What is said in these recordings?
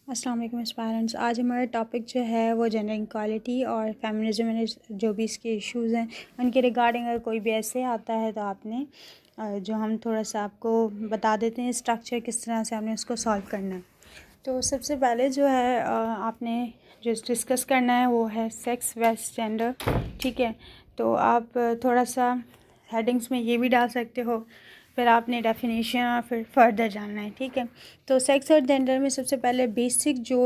अस्सलाम वालेकुम एस्पायरेंट्स। आज हमारा टॉपिक जो है वो जेंडर इक्वालिटी और फेमिनिज्म में जो भी इसके इश्यूज़ हैं उनके रिगार्डिंग अगर कोई भी ऐसे आता है तो आपने जो हम थोड़ा सा आपको बता देते हैं स्ट्रक्चर किस तरह से आपने उसको सॉल्व करना है। तो सबसे पहले जो है आपने जो डिस्कस करना है वो है सेक्स वेस्ट जेंडर। ठीक है, तो आप थोड़ा सा हेडिंग्स में ये भी डाल सकते हो, फिर आपने डेफिनेशन और फिर फर्दर जानना है। ठीक है, तो सेक्स और जेंडर में सबसे पहले बेसिक जो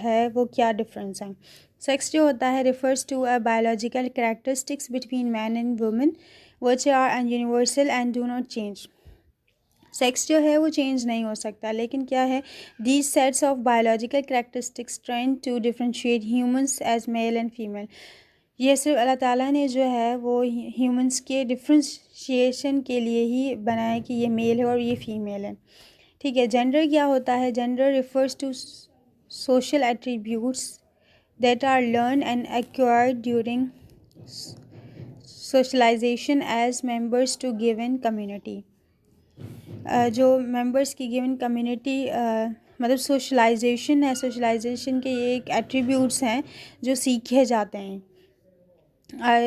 है वो क्या डिफरेंस है। सेक्स जो होता है refers to a biological characteristics between man and women which are and universal and do not change. Sex जो है वो चेंज नहीं हो सकता, लेकिन क्या है, these sets of biological characteristics trend to differentiate humans as male and female. ये सिर्फ अल्लाह ताला ने जो है वो ह्यूमंस के डिफ्रेंशिएशन के लिए ही बनाया कि ये मेल है और ये फीमेल है। ठीक है, जेंडर क्या होता है। Gender refers to social attributes that are learn and acquired during socialization as members to given community. जो मेंबर्स की गिवन कम्युनिटी मतलब सोशलाइजेशन है, सोशलाइजेशन के ये एक एट्रीब्यूट्स हैं जो सीखे जाते हैं।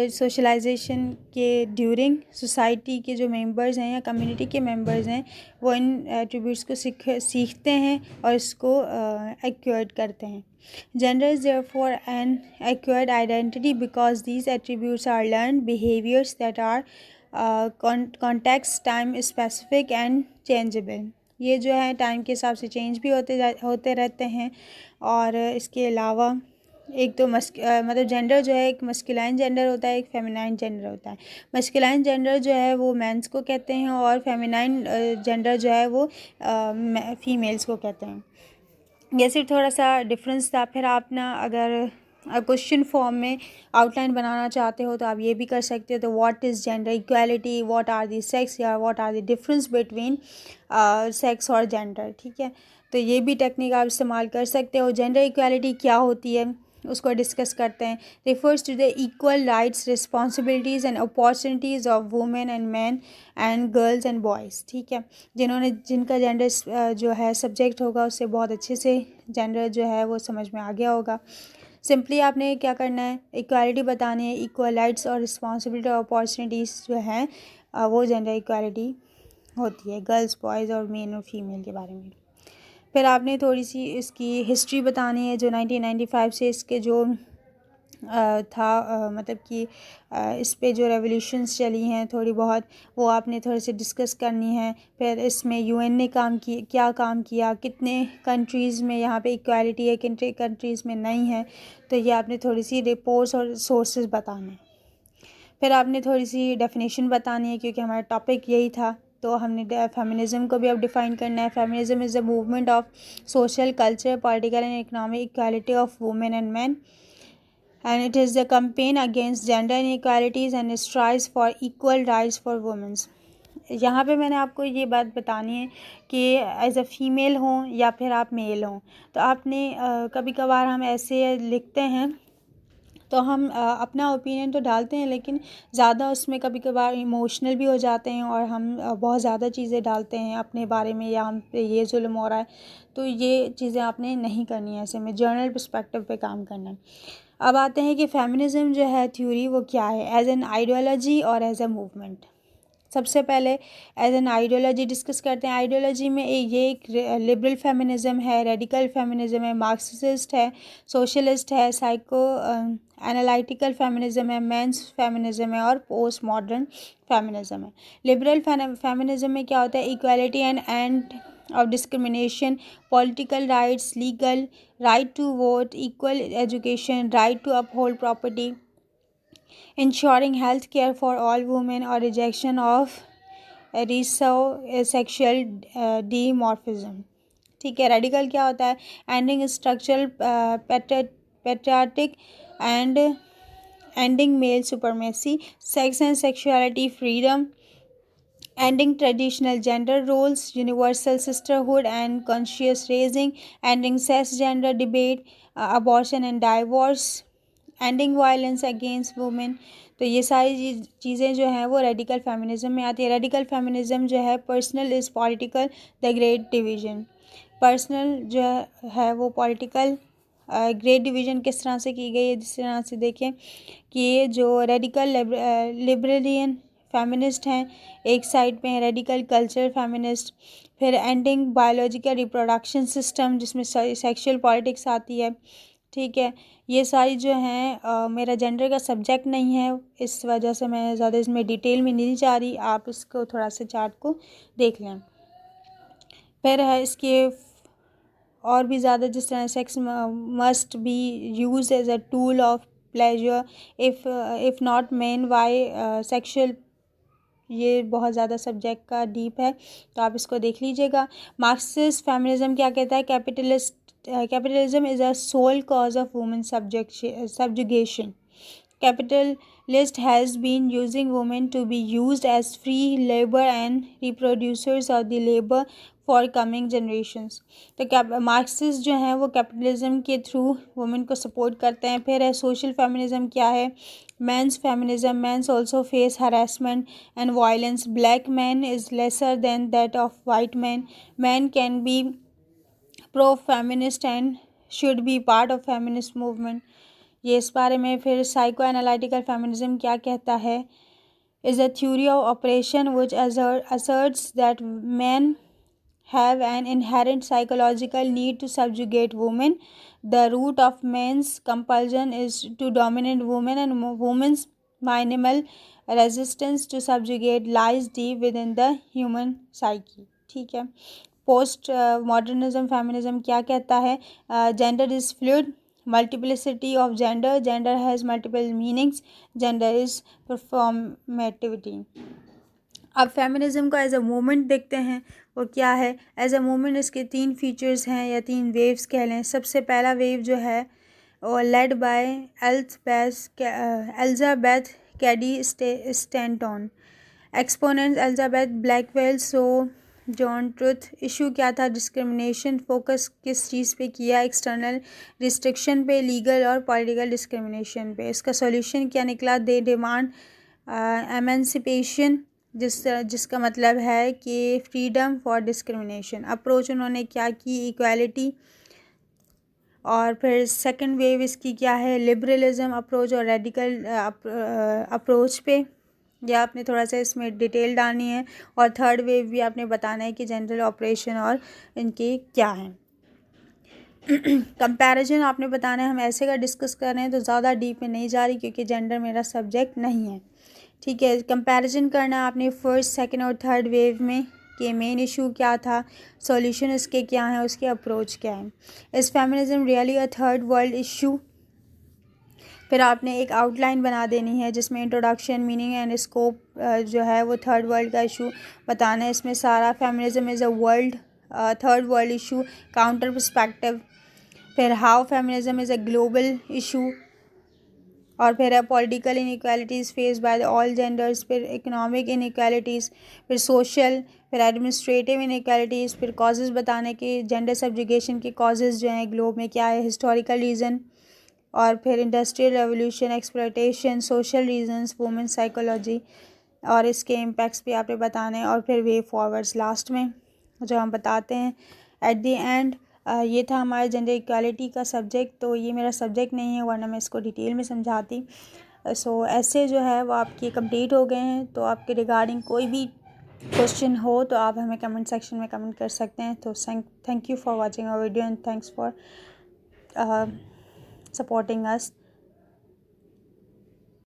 सोशलाइजेशन के ड्यूरिंग सोसाइटी के जो मेंबर्स हैं या कम्युनिटी के मेंबर्स हैं वो इन एट्रीब्यूट्स को सीखते हैं और इसको एक्वायर्ड करते हैं। Gender is therefore an acquired identity because these attributes are learn behaviours that are context time specific and changeable. ये जो है टाइम के हिसाब से चेंज भी होते रहते हैं। और इसके अलावा एक तो मतलब जेंडर जो है एक मस्कुलाइन जेंडर होता है, एक फेमिनाइन जेंडर होता है। मस्कुलाइन जेंडर जो है वो मेंस को कहते हैं और फेमिनाइन जेंडर जो है वो फीमेल्स को कहते हैं। ये सिर्फ थोड़ा सा डिफरेंस था। फिर आप ना अगर क्वेश्चन फॉर्म में आउटलाइन बनाना चाहते हो तो आप ये भी कर सकते हो। तो what is gender equality, what are the sex या what are the difference between sex और जेंडर। ठीक है, तो ये भी टेक्निक आप इस्तेमाल कर सकते हो। जेंडर इक्वालिटी क्या होती है उसको डिस्कस करते हैं। Refers to the equal rights, responsibilities and opportunities of women and man and girls and boys. ठीक है, जिनका जेंडर जो है सब्जेक्ट होगा उससे बहुत अच्छे से जेंडर जो है वो समझ में आ गया होगा। सिंपली आपने क्या करना है, इक्वालिटी बतानी है, इक्वल राइट्स और रिस्पॉन्सिबिलिटी और अपॉर्चुनिटीज़ जो हैं वो जेंडर इक्वालिटी होती है, गर्ल्स बॉयज़ और मेल और फीमेल के बारे में। फिर आपने थोड़ी सी इसकी हिस्ट्री बतानी है, जो 1995 से इसके जो मतलब कि इस पे जो रेवोल्यूशंस चली हैं थोड़ी बहुत, वो आपने थोड़े से डिस्कस करनी है। फिर इसमें यूएन ने क्या काम किया, कितने कंट्रीज़ में यहाँ पे इक्वालिटी है, किन कंट्रीज़ में नहीं है, तो ये आपने थोड़ी सी रिपोर्ट्स और सोर्सेज बताने हैं। फिर आपने थोड़ी सी डेफिनेशन बतानी है, क्योंकि हमारा टॉपिक यही था। तो हमने फेमिनिज़म को भी अब डिफ़ाइन करना है। Feminism is the movement of social, culture, political and economic equality of women and man, and it is the campaign against gender inequalities and strives for equal rights for women। यहाँ पे मैंने आपको ये बात बतानी है कि एज अ फ़ीमेल हों या फिर आप मेल हों, तो आपने कभी कभार हम ऐसे लिखते हैं तो हम अपना ओपिनियन तो डालते हैं, लेकिन ज़्यादा उसमें कभी कभार इमोशनल भी हो जाते हैं और हम बहुत ज़्यादा चीज़ें डालते हैं अपने बारे में, या हम पे ये जुल्म हो रहा है। तो ये चीज़ें आपने नहीं करनी है, ऐसे में जर्नल पर्सपेक्टिव पे काम करना है। अब आते हैं कि फेमिनिज़म जो है थ्योरी वो क्या है, एज एन आइडियोलॉजी और एज अ मूवमेंट। सबसे पहले एज एन आइडियोलॉजी डिस्कस करते हैं। आइडियोलॉजी में एक लिबरल फेमिनिज़म है, रेडिकल फेमिनिज़म है, मार्क्सिस्ट है, सोशलिस्ट है, साइको एनालिटिकल फेमिनिज़म है, मेंस फेमिनिज़म है और पोस्ट मॉडर्न फेमिनिज़म है। लिबरल फेमिनिज़म में क्या होता है, equality and of discrimination, political rights, legal right to vote, equal education, right to uphold property, ensuring health care for all women और rejection of sexual dimorphism। ठीक है, radical क्या होता है, ending structural patriarchal and ending male supremacy, sex and sexuality freedom, ending traditional gender roles, universal sisterhood and conscious raising, ending cisgender debate, abortion and divorce, ending violence against women। तो ये सारी चीज़ें जो हैं वो रेडिकल फेमिनिज़म में आती है। रेडिकल फेमिनिज़म जो है personal is political the great division. Personal जो है वो पॉलिटिकल ग्रेड डिवीज़न किस तरह से की गई है, जिस तरह से देखें कि ये जो रेडिकल लिबरेलियन फेमिनिस्ट हैं एक साइड पे हैं, रेडिकल कल्चर फेमिनिस्ट, फिर एंडिंग बायोलॉजिकल रिप्रोडक्शन सिस्टम जिसमें सेक्सुअल पॉलिटिक्स आती है। ठीक है, ये सारी जो हैं मेरा जेंडर का सब्जेक्ट नहीं है, इस वजह से मैं ज़्यादा इसमें डिटेल में नहीं जा रही, आप इसको थोड़ा सा चार्ट को देख लें। फिर है इसके और भी ज़्यादा, जिस तरह sex must be use as a tool of pleasure if not main why sexual, ये बहुत ज़्यादा सब्जेक्ट का डीप है, तो आप इसको देख लीजिएगा। मार्क्सिस्ट फेमिनिज्म क्या कहता है, capitalism is a sole cause of women subjugation. Capitalist has been using women to be used as free labor and reproducers of the labor for coming generations. तो मार्क्सिस्ट जो हैं वो कैपिटलिज्म के through women को support करते हैं। फिर है सोशल फेमिनिज्म क्या है, men's feminism, men's also face harassment and violence, black man is lesser than that of white man, man can be pro feminist and should be part of feminist movement, ये इस बारे में। फिर psycho analytical feminism क्या कहता है, is a theory of operation which asserts that men have an inherent psychological need to subjugate women. The root of men's compulsion is to dominate women, and women's minimal resistance to subjugate lies deep within the human psyche. ठीक है, post modernism feminism क्या कहता है, gender is fluid, multiplicity of gender, gender has multiple meanings, gender is performativity. अब feminism को as a movement देखते हैं, वो क्या है एज अ मूवमेंट, इसके 3 फीचर्स हैं या 3 वेव्स कह लें। सबसे पहला वेव जो है वो led by Elizabeth Cady Stanton, exponent Elizabeth Blackwell, so John Truth. Issue क्या था, डिस्क्रिमिनेशन, फोकस किस चीज़ पे किया, एक्सटर्नल रिस्ट्रिक्शन पे, लीगल और पॉलिटिकल डिस्क्रिमिनेशन पे। इसका सॉल्यूशन क्या निकला, दे डिमांड एमेंसिपेशन, जिसका मतलब है कि फ्रीडम फॉर डिस्क्रिमिनेशन। अप्रोच उन्होंने क्या की, इक्वालिटी। और फिर सेकंड वेव इसकी क्या है, लिबरलिज्म अप्रोच और रेडिकल अप्रोच पे, या आपने थोड़ा सा इसमें डिटेल डालनी है। और थर्ड वेव भी आपने बताना है कि जनरल ऑपरेशन और इनके क्या हैं। कंपैरिजन आपने बताना है, हम ऐसे का डिस्कस कर रहे हैं तो ज़्यादा डीप में नहीं जा रही क्योंकि जेंडर मेरा सब्जेक्ट नहीं है। ठीक है, कंपैरिजन करना आपने फर्स्ट, सेकंड और थर्ड वेव में कि मेन इशू क्या था, सॉल्यूशन इसके क्या हैं, उसके अप्रोच क्या है। इस फेमिनिज्म रियली अ थर्ड वर्ल्ड इशू। फिर आपने एक आउटलाइन बना देनी है जिसमें इंट्रोडक्शन, मीनिंग एंड स्कोप जो है वो थर्ड वर्ल्ड का इशू बताना है। इसमें सारा feminism is a third world issue, counter perspective. फिर how feminism is a global issue. और फिर है political inequalities face by all genders, फिर इकोनॉमिक इनइक्वालिटीज़, फिर सोशल, फिर एडमिनिस्ट्रेटिव इनइक्वालिटीज़, फिर कॉजेज़ बताने के जेंडर सब्जुगेशन के कॉजेज़ जो हैं ग्लोब में क्या है, हिस्टोरिकल रीज़न, और फिर industrial revolution, exploitation, social reasons, women psychology और इसके इम्पैक्ट्स भी आपने बताने हैं। और फिर वे फॉरवर्ड्स लास्ट में जो हम बताते हैं एट द एंड। ये था हमारे जेंडर इक्वालिटी का सब्जेक्ट, तो ये मेरा सब्जेक्ट नहीं है वरना मैं इसको डिटेल में समझाती। सो ऐसे जो है वो आपके कंप्लीट हो गए हैं। तो आपके रिगार्डिंग कोई भी क्वेश्चन हो तो आप हमें कमेंट सेक्शन में कमेंट कर सकते हैं। तो thank you for watching our video and thanks for supporting us.